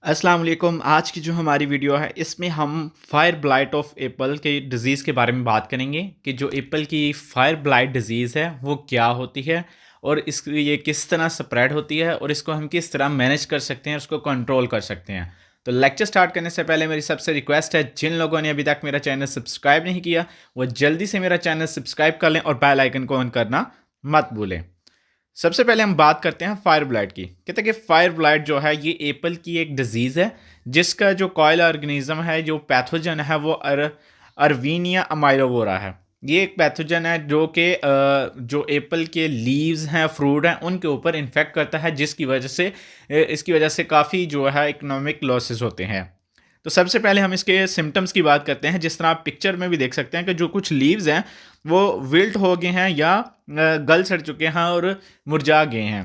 अस्सलाम वालेकुम। आज की जो हमारी वीडियो है इसमें हम फायर ब्लाइट ऑफ एप्पल के डिज़ीज़ के बारे में बात करेंगे कि जो एप्पल की फायर ब्लाइट डिज़ीज़ है वो क्या होती है और ये किस तरह स्प्रेड होती है और इसको हम किस तरह मैनेज कर सकते हैं, उसको कंट्रोल कर सकते हैं। तो लेक्चर स्टार्ट करने से पहले मेरी सबसे रिक्वेस्ट है, जिन लोगों ने अभी तक मेरा चैनल सब्सक्राइब नहीं किया वो जल्दी से मेरा चैनल सब्सक्राइब कर लें और बेल आइकन को ऑन करना मत भूलें। सबसे पहले हम बात करते हैं फायर ब्लाइट की। कहते हैं कि फायर ब्लाइट जो है ये एप्पल की एक डिजीज़ है जिसका जो कॉयल ऑर्गेनिज्म है, जो पैथोजन है वो अरवीनिया अमाइलोवोरा है। ये एक पैथोजन है जो कि जो एप्पल के लीव्स हैं, फ्रूट हैं, उनके ऊपर इन्फेक्ट करता है, जिसकी वजह से इसकी वजह से काफ़ी जो है इकोनॉमिक लॉसेस होते हैं। तो सबसे पहले हम इसके सिम्टम्स की बात करते हैं। जिस तरह आप पिक्चर में भी देख सकते हैं कि जो कुछ लीव्स हैं वो विल्ट हो गए हैं या गल सड़ चुके हैं और मुरझा गए हैं।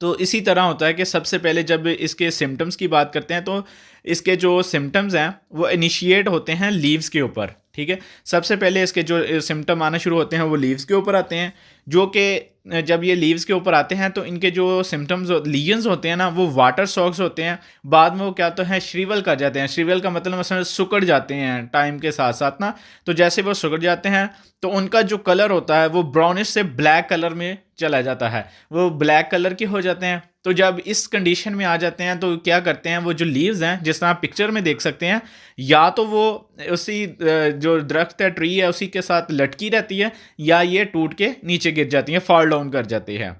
तो इसी तरह होता है कि सबसे पहले जब इसके सिम्टम्स की बात करते हैं तो इसके जो सिम्टम्स हैं वो इनिशिएट होते हैं लीव्स के ऊपर। ठीक है, सबसे पहले इसके जो सिम्टम आना शुरू होते हैं वो लीव्स के ऊपर आते हैं, जो कि जब ये लीव्स के ऊपर आते हैं तो इनके जो सिम्टम्स लीजन्स होते हैं ना वो वाटर सॉक्स होते हैं। बाद में वो क्या तो है श्रिवल कर जाते हैं। श्रिवल का मतलब मसलन सुकड़ जाते हैं टाइम के साथ साथ ना। तो जैसे वो सुकड़ जाते हैं तो उनका जो कलर होता है वो ब्राउनिश से ब्लैक कलर में चला जाता है, वो ब्लैक कलर के हो जाते हैं। तो जब इस कंडीशन में आ जाते हैं तो क्या करते हैं, वो जो लीव्स हैं जिस तरह आप पिक्चर में देख सकते हैं, या तो वो उसी जो दरख्त है, ट्री है, उसी के साथ लटकी रहती है, या ये टूट के नीचे गिर जाती है, फॉल डाउन कर जाती है।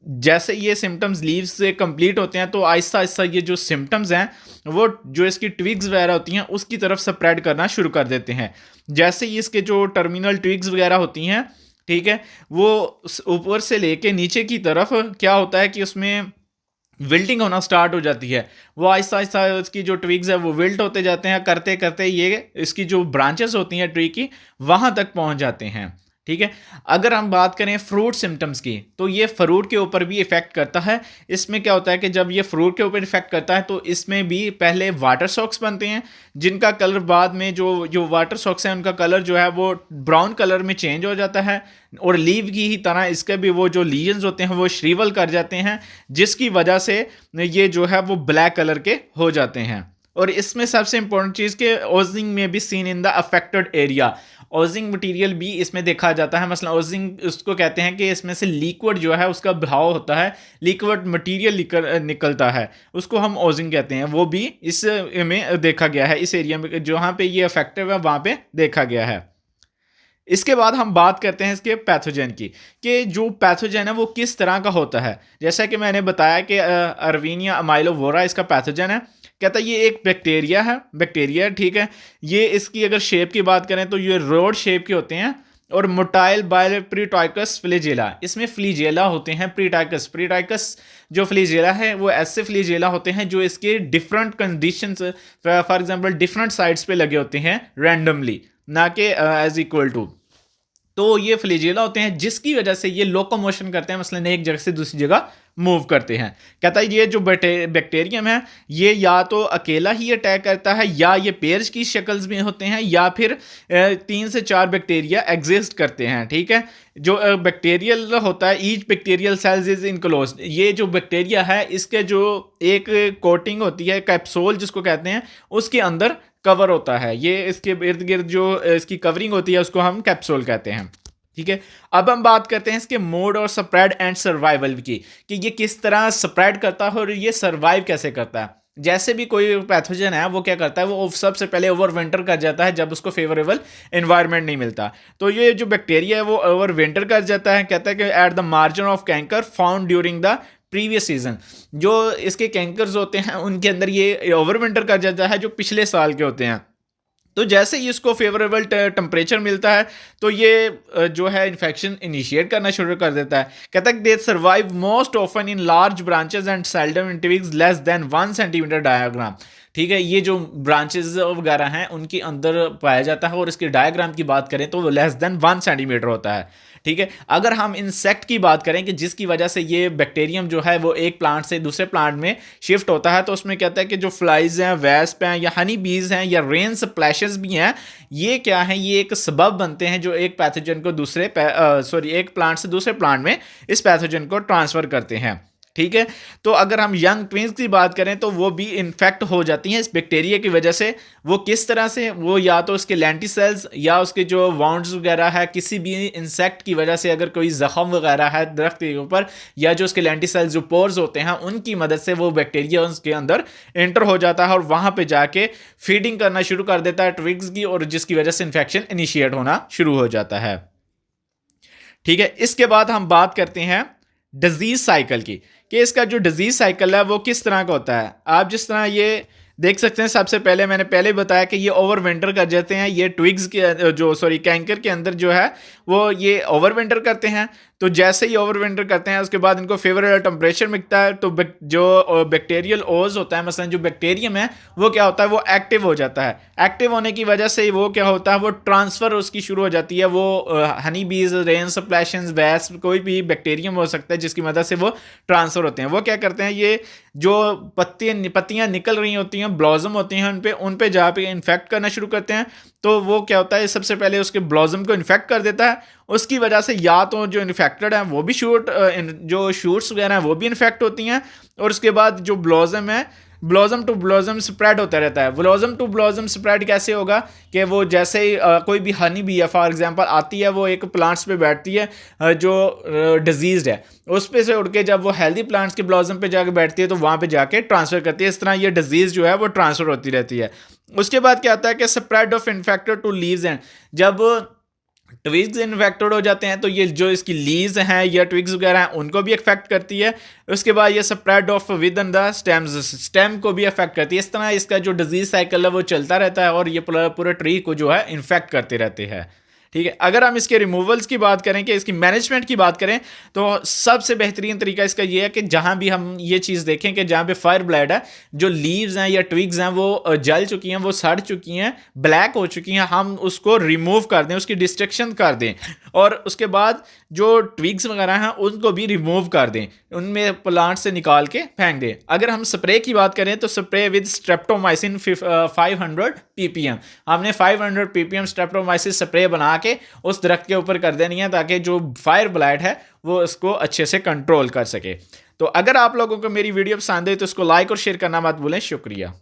जैसे ये सिम्टम्स लीव्स से कंप्लीट होते हैं तो आहिस्ता आहिस्ता ये जो सिम्टम्स हैं वो जो इसकी ट्विग्स वगैरह होती हैं उसकी तरफ स्प्रेड करना शुरू कर देते हैं। जैसे ही इसके जो टर्मिनल ट्विग्स वगैरह होती हैं, ठीक है, वो ऊपर से लेके नीचे की तरफ क्या होता है कि उसमें विल्टिंग होना स्टार्ट हो जाती है। वो आहिस्ता आहिस्ता इसकी जो ट्विग्स है वो विल्ट होते जाते हैं, करते करते ये इसकी जो ब्रांचेस होती हैं ट्री की वहां तक पहुंच जाते हैं। ठीक है, अगर हम बात करें फ्रूट सिम्टम्स की तो ये फ्रूट के ऊपर भी इफेक्ट करता है। इसमें क्या होता है कि जब ये फ्रूट के ऊपर इफेक्ट करता है तो इसमें भी पहले वाटर सॉक्स बनते हैं, जिनका कलर बाद में जो जो वाटर सॉक्स हैं उनका कलर जो है वो ब्राउन कलर में चेंज हो जाता है, और लीव की ही तरह इसके भी वो जो लीजन्स होते हैं वो श्रीवल कर जाते हैं, जिसकी वजह से ये जो है वो ब्लैक कलर के हो जाते हैं। और इसमें सबसे इंपॉर्टेंट चीज़ कि ओजिंग में भी seen in the affected area. Ojing material भी इसमें देखा जाता है। मसलन ओजिंग उसको कहते हैं कि इसमें से लिक्विड जो है उसका बहाव होता है, लिक्विड मटेरियल निकलता है, उसको हम ओजिंग कहते हैं। वो भी इस में देखा गया है, इस एरिया में जहाँ पे ये अफेक्टिव है वहाँ पे देखा गया है। इसके बाद हम बात करते हैं इसके पैथोजन की, कि जो पैथोजन है वो किस तरह का होता है। जैसा कि मैंने बताया कि अरवीनिया अमाइलोवोरा इसका पैथोजन है। कहता है ये एक बैक्टीरिया है, बैक्टीरिया, ठीक है। ये इसकी अगर शेप की बात करें तो ये रोड शेप के होते हैं और मोटाइल बाय प्रीटाइकस फ्लेजेला। इसमें फ्लीजेला होते हैं, प्रीटाइकस प्रीटाइकस जो फ्लीजेला है वो ऐसे फ्लीजेला होते हैं जो इसके different conditions, for example different sides पे लगे होते हैं रैंडमली, ना कि एज इक्वल टू। तो ये फ्लैजेला होते हैं जिसकी वजह से ये लोकोमोशन करते हैं, मसलन एक जगह से दूसरी जगह मूव करते हैं। कहता है ये जो बैक्टीरियम है ये या तो अकेला ही अटैक करता है, या ये पेयर्स की शक्ल्स में होते हैं, या फिर 3 से 4 बैक्टीरिया एग्जिस्ट करते हैं। ठीक है, जो बैक्टीरियल होता है, each bacterial cells is enclosed. ये जो बैक्टीरिया है इसके जो एक कोटिंग होती है, कैप्सूल जिसको कहते हैं, उसके अंदर कवर होता है। ये इसके इर्द गिर्द जो इसकी कवरिंग होती है उसको हम कैप्सूल कहते हैं। ठीक है, अब हम बात करते हैं इसके मोड और स्प्रेड एंड सर्वाइवल की, कि ये किस तरह स्प्रेड करता है और ये सर्वाइव कैसे करता है। जैसे भी कोई पैथोजन है वो क्या करता है, वो सबसे पहले ओवर विंटर कर जाता है जब उसको फेवरेबल एनवायरनमेंट नहीं मिलता। तो ये जो बैक्टीरिया है वो ओवर विंटर कर जाता है। कहता है कि at the margin of canker found during the previous season. जो इसके कैंकर्स होते हैं उनके अंदर ये ओवर विंटर कर जाता है जो पिछले साल के होते हैं। तो जैसे ही इसको फेवरेबल टेम्परेचर मिलता है तो ये जो है इन्फेक्शन इनिशिएट करना शुरू कर देता है। कहता है दे survive most often in large branches and seldom in twigs less than 1 centimetre diagram. ठीक है, ये जो ब्रांचेस वगैरह हैं उनके अंदर पाया जाता है, और इसके डायग्राम की बात करें तो वो लेस देन 1 सेंटीमीटर होता है। ठीक है, अगर हम इंसेक्ट की बात करें कि जिसकी वजह से ये बैक्टीरियम जो है वो एक प्लांट से दूसरे प्लांट में शिफ्ट होता है, तो उसमें कहता है कि जो फ्लाइज हैं, वेस्प हैं, या हनी बीज हैं, या रेन स्प्लैशेस भी हैं, ये क्या है, ये एक सबब बनते हैं जो एक पैथोजन को एक प्लांट से दूसरे प्लांट में इस पैथोजन को ट्रांसफर करते हैं। ठीक है। तो अगर हम यंग ट्विंस की बात करें तो वो भी इन्फेक्ट हो जाती हैं इस बैक्टीरिया की वजह से। वो किस तरह से, वो या तो उसके लेंटिसेल्स या उसके जो वाउंड्स वगैरह है, किसी भी इंसेक्ट की वजह से अगर कोई जख्म वगैरह है दरख्त के ऊपर, या जो उसके लेंटिसेल्स जो पोर्स होते हैं उनकी मदद से वो बैक्टीरिया उसके अंदर एंटर हो जाता है और वहां पे जाके फीडिंग करना शुरू कर देता है ट्विग्स की, और जिसकी वजह से इन्फेक्शन इनिशिएट होना शुरू हो जाता है। ठीक है, इसके बाद हम बात करते हैं डिजीज साइकिल की, कि इसका जो डिजीज साइकिल है वो किस तरह का होता है। आप जिस तरह ये देख सकते हैं, सबसे पहले मैंने पहले बताया कि ये ओवर विंटर कर जाते हैं, ये ट्विग्स के जो सॉरी कैंकर के अंदर जो है वो ये ओवर विंटर करते हैं। तो जैसे ही ओवर विंटर करते हैं उसके बाद इनको फेवरेबल टेम्परेचर मिलता है, तो जो बैक्टीरियल ओज होता है, मसलन जो बैक्टीरियम है वो क्या होता है, वो एक्टिव हो जाता है। एक्टिव होने की वजह से वो क्या होता है, वो ट्रांसफ़र उसकी शुरू हो जाती है। वो हनी बीज, रेन सप्लैशंस, वैस, कोई भी बैक्टीरियम हो सकता है जिसकी मदद से वो ट्रांसफ़र होते हैं। वो क्या करते हैं, ये जो पत्तियां निकल रही होती हैं, ब्लॉसम होती हैं, उन पे जा पे इन्फेक्ट करना शुरू करते हैं। तो वो क्या होता है, सबसे पहले उसके ब्लॉसम को इन्फेक्ट कर देता है। उसकी वजह से या तो जो इन्फेक्टेड है वो भी जो शूट्स वगैरह हैं वो भी इन्फेक्ट होती हैं, और उसके बाद जो ब्लॉसम है, ब्लॉसम टू ब्लॉसम स्प्रेड होता रहता है। ब्लॉसम टू ब्लॉसम स्प्रेड कैसे होगा, कि वो जैसे ही कोई भी हनी बी है फॉर एग्जांपल आती है, वो एक प्लांट्स पे बैठती है जो डिजीज्ड है, उस पे से उड़ के जब वो हेल्दी प्लांट्स के ब्लॉसम पे जाके बैठती है तो वहाँ पे जाके ट्रांसफ़र करती है। इस तरह ये डिजीज़ जो है वो ट्रांसफ़र होती रहती है। उसके बाद क्या आता है कि spread of infected to leaves and, जब ट्विग्स इन्फेक्टेड हो जाते हैं तो ये जो इसकी लीव्स हैं या ट्विग्स वगैरह हैं उनको भी अफेक्ट करती है। उसके बाद ये spread of with in the stems, stem को भी अफेक्ट करती है। इस तरह इसका जो डिजीज साइकिल है वो चलता रहता है और ये पूरे ट्री को जो है इन्फेक्ट करते रहते हैं। ठीक है, अगर हम इसके रिमूवल्स की बात करें, कि इसकी मैनेजमेंट की बात करें, तो सबसे बेहतरीन तरीका इसका ये है कि जहां भी हम ये चीज़ देखें कि जहां पे फायर ब्लाइट है, जो लीव्स हैं या ट्विग्स हैं वो जल चुकी हैं, वो सड़ चुकी हैं, ब्लैक हो चुकी हैं, हम उसको रिमूव कर दें, उसकी डिस्ट्रक्शन कर दें, और उसके बाद जो ट्विग्स वगैरह हैं उनको भी रिमूव कर दें, उनमें प्लांट से निकाल के फेंक दें। अगर हम स्प्रे की बात करें तो स्प्रे विद स्ट्रेप्टोमाइसिन 500 ppm, हमने 500 ppm स्ट्रेप्टोमाइसिन स्प्रे बना के उस दरख्त के ऊपर कर देनी है, ताकि जो फायर ब्लाइट है वो उसको अच्छे से कंट्रोल कर सके। तो अगर आप लोगों को मेरी वीडियो पसंद है तो इसको लाइक और शेयर करना मत भूलें। शुक्रिया।